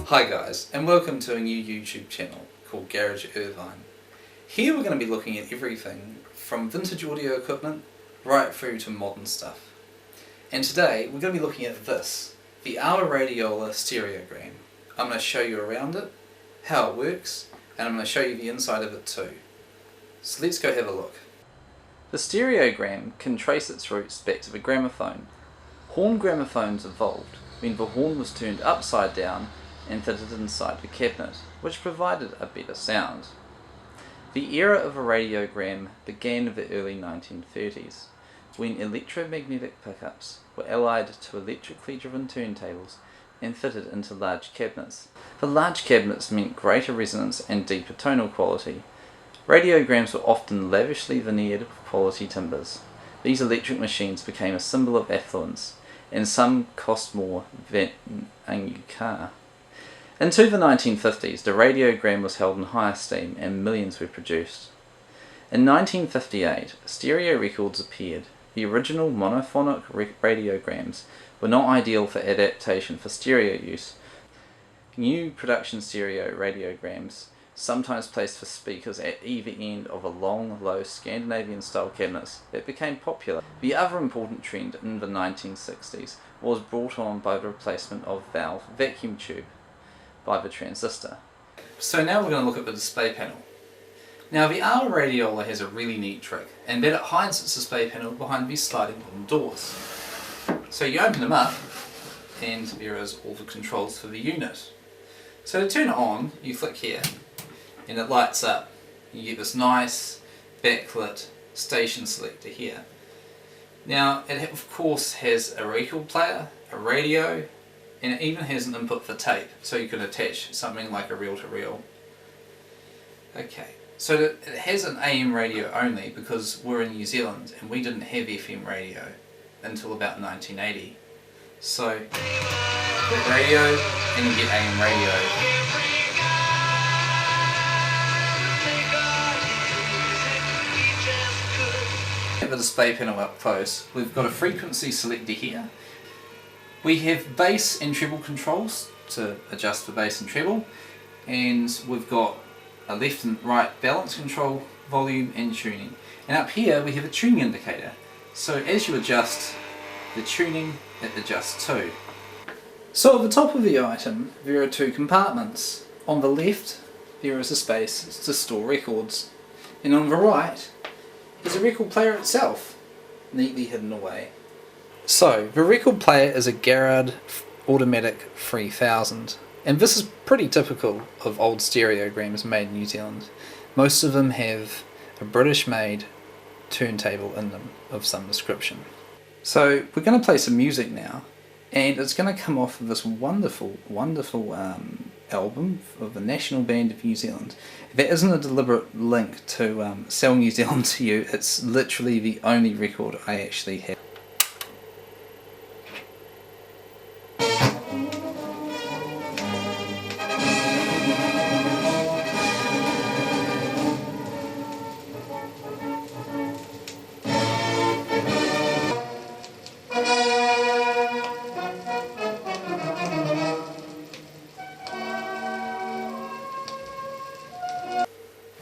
Hi guys, and welcome to a new YouTube channel called Garage Irvine. Here we're going to be looking at everything from vintage audio equipment right through to modern stuff. And today we're going to be looking at this, the our Radiola stereogram. I'm going to show you around it, how it works, and I'm going to show you the inside of it too. So let's go have a look. The stereogram can trace its roots back to the gramophone. Horn gramophones evolved when the horn was turned upside down and fitted inside the cabinet, which provided a better sound. The era of a radiogram began in the early 1930s, when electromagnetic pickups were allied to electrically driven turntables and fitted into large cabinets. The large cabinets meant greater resonance and deeper tonal quality. Radiograms were often lavishly veneered with quality timbers. These electric machines became a symbol of affluence, and some cost more than a new car. Into the 1950s, the radiogram was held in high esteem and millions were produced. In 1958, stereo records appeared. The original monophonic radiograms were not ideal for adaptation for stereo use. New production stereo radiograms, sometimes placed for speakers at either end of a long, low Scandinavian-style cabinets, that became popular. The other important trend in the 1960s was brought on by the replacement of valve vacuum tube by the transistor. So now we're going to look at the display panel. Now the our Radiola has a really neat trick, and that it hides its display panel behind these sliding wooden doors. So you open them up, and there is all the controls for the unit. So to turn it on, you flick here, and it lights up. You get this nice backlit station selector here. Now it of course has a record player, a radio, and it even has an input for tape, so you can attach something like a reel-to-reel. Okay, so it has an AM radio only because we're in New Zealand and we didn't have FM radio until about 1980. So get radio and you get AM radio. The display panel up close, we've got a frequency selector here. We have bass and treble controls to adjust the bass and treble, and we've got a left and right balance control, volume and tuning. And up here we have a tuning indicator, so as you adjust the tuning it adjusts too. So at the top of the item there are two compartments. On the left there is a space to store records, and on the right is a record player itself, neatly hidden away. So, the record player is a Garrard Automatic 3000, and this is pretty typical of old stereograms made in New Zealand. Most of them have a British-made turntable in them of some description. So, we're going to play some music now, and it's going to come off of this wonderful album of the National Band of New Zealand. That isn't a deliberate link to sell New Zealand to you, it's literally the only record I actually have.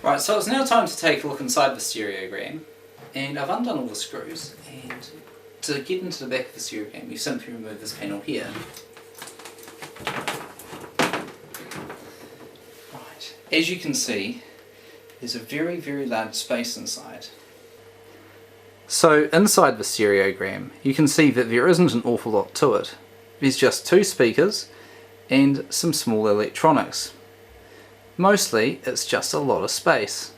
Right, so it's now time to take a look inside the stereogram, and I've undone all the screws, and to get into the back of the stereogram you simply remove this panel here. Right, as you can see there's a very large space inside. So inside the stereogram you can see that there isn't an awful lot to it. There's just two speakers and some small electronics. Mostly, it's just a lot of space.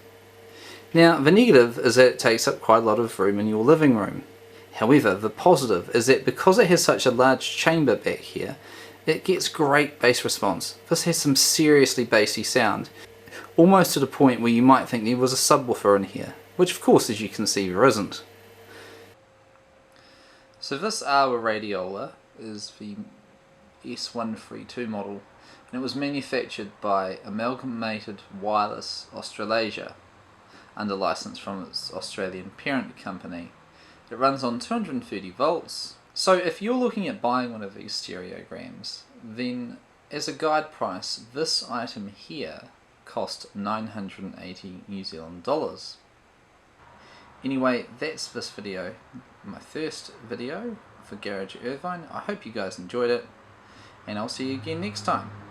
Now, the negative is that it takes up quite a lot of room in your living room. However, the positive is that because it has such a large chamber back here, it gets great bass response. This has some seriously bassy sound, almost to the point where you might think there was a subwoofer in here, which of course, as you can see, there isn't. So this our Radiola is the S132 model, and it was manufactured by Amalgamated Wireless Australasia under license from its Australian parent company. It runs on 230 volts. So if you're looking at buying one of these stereograms, then as a guide price, this item here cost 980 New Zealand dollars. Anyway, that's this video, my first video for Garage Irvine. I hope you guys enjoyed it, and I'll see you again next time.